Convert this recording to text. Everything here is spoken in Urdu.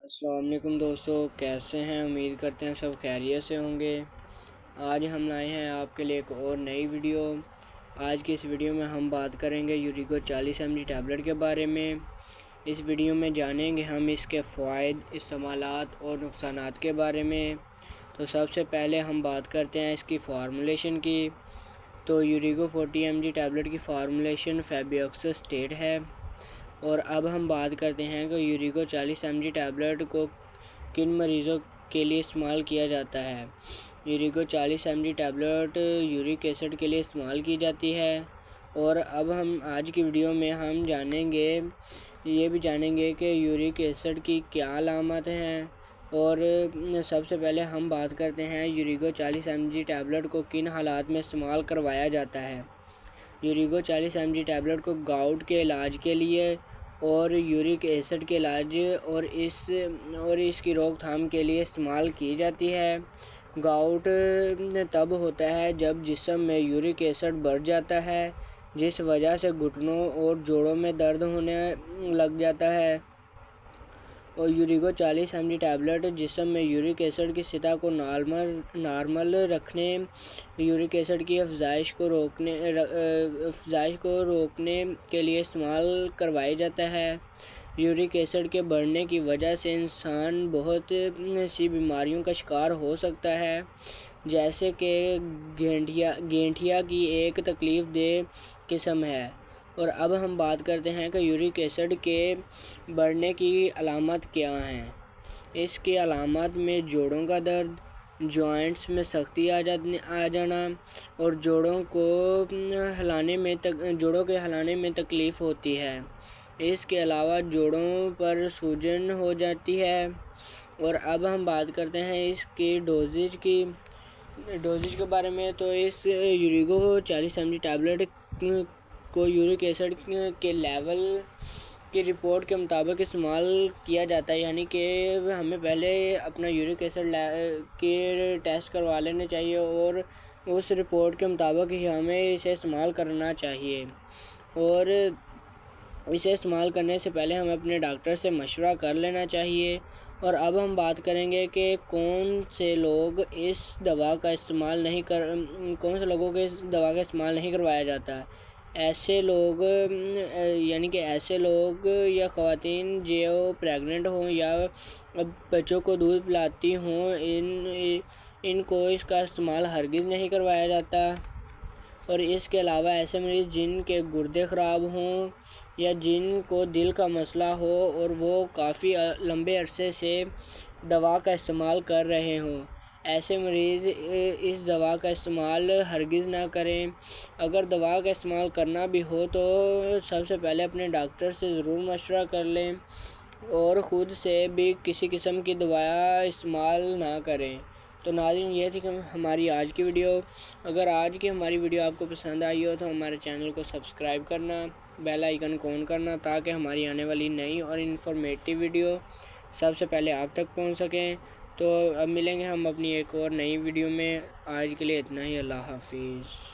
السلام علیکم دوستو، کیسے ہیں؟ امید کرتے ہیں سب خیریت سے ہوں گے۔ آج ہم لائے ہیں آپ کے لیے ایک اور نئی ویڈیو۔ آج کی اس ویڈیو میں ہم بات کریں گے یوریگو 40 mg ٹیبلٹ کے بارے میں۔ اس ویڈیو میں جانیں گے ہم اس کے فوائد، استعمالات اور نقصانات کے بارے میں۔ تو سب سے پہلے ہم بات کرتے ہیں اس کی فارمولیشن کی۔ تو یوریگو 40 mg ٹیبلٹ کی فارمولیشن فیبیوکسسٹیٹ ہے۔ اور اب ہم بات کرتے ہیں کہ یوریگو 40 mg ٹیبلٹ کو کن مریضوں کے لیے استعمال کیا جاتا ہے۔ یوریگو 40 mg ٹیبلٹ یورک ایسڈ کے لیے استعمال کی جاتی ہے۔ اور اب ہم آج کی ویڈیو میں ہم یہ بھی جانیں گے کہ یورک ایسڈ کی کیا علامات ہیں۔ اور سب سے پہلے ہم بات کرتے ہیں یوریگو 40 mg ٹیبلٹ کو کن حالات میں استعمال کروایا جاتا ہے۔ یوریگو 40 mg ٹیبلٹ کو گاؤٹ کے علاج کے لیے اور یورک ایسڈ کے علاج اور اس کی روک تھام کے لیے استعمال کی جاتی ہے۔ گاؤٹ تب ہوتا ہے جب جسم میں یورک ایسڈ بڑھ جاتا ہے، جس وجہ سے گھٹنوں اور جوڑوں میں درد ہونے لگ جاتا ہے۔ اور یوریگو 40 mg ٹیبلٹ جسم میں یورک ایسڈ کی سطح کو نارمل رکھنے، یورک ایسڈ کی افزائش کو روکنے کے لیے استعمال کروایا جاتا ہے۔ یورک ایسڈ کے بڑھنے کی وجہ سے انسان بہت سی بیماریوں کا شکار ہو سکتا ہے، جیسے کہ گینٹھیا کی ایک تکلیف دہ قسم ہے۔ اور اب ہم بات کرتے ہیں کہ یورک ایسڈ کے بڑھنے کی علامات کیا ہیں۔ اس کی علامات میں جوڑوں کا درد، جوائنٹس میں سختی آ جانا اور جوڑوں کے ہلانے میں تکلیف ہوتی ہے۔ اس کے علاوہ جوڑوں پر سوجن ہو جاتی ہے۔ اور اب ہم بات کرتے ہیں اس کی ڈوزیج کے بارے میں۔ تو اس یوریگو 40 mg ٹیبلٹ کو یورک ایسڈ کے لیول کی رپورٹ کے مطابق استعمال کیا جاتا ہے، یعنی کہ ہمیں پہلے اپنا یورک ایسڈ کے ٹیسٹ کروا لینے چاہیے اور اس رپورٹ کے مطابق ہی ہمیں اسے استعمال کرنا چاہیے۔ اور اسے استعمال کرنے سے پہلے ہمیں اپنے ڈاکٹر سے مشورہ کر لینا چاہیے۔ اور اب ہم بات کریں گے کہ کون سے لوگوں کو اس دوا کا استعمال نہیں کروایا جاتا۔ ایسے لوگ یا خواتین جو پریگننٹ ہوں یا بچوں کو دودھ پلاتی ہوں، ان کو اس کا استعمال ہرگز نہیں کروایا جاتا۔ اور اس کے علاوہ ایسے مریض جن کے گردے خراب ہوں یا جن کو دل کا مسئلہ ہو اور وہ کافی لمبے عرصے سے دوا کا استعمال کر رہے ہوں، ایسے مریض اس دوا کا استعمال ہرگز نہ کریں۔ اگر دوا کا استعمال کرنا بھی ہو تو سب سے پہلے اپنے ڈاکٹر سے ضرور مشورہ کر لیں اور خود سے بھی کسی قسم کی دوا استعمال نہ کریں۔ تو ناظرین، یہ تھی ہماری آج کی ویڈیو۔ اگر آج کی ہماری ویڈیو آپ کو پسند آئی ہو تو ہمارے چینل کو سبسکرائب کرنا، بیل آئیکن کو آن کرنا تاکہ ہماری آنے والی نئی اور انفارمیٹیو ویڈیو سب سے پہلے آپ تک پہنچ سکیں۔ تو اب ملیں گے ہم اپنی ایک اور نئی ویڈیو میں۔ آج کے لیے اتنا ہی، اللہ حافظ۔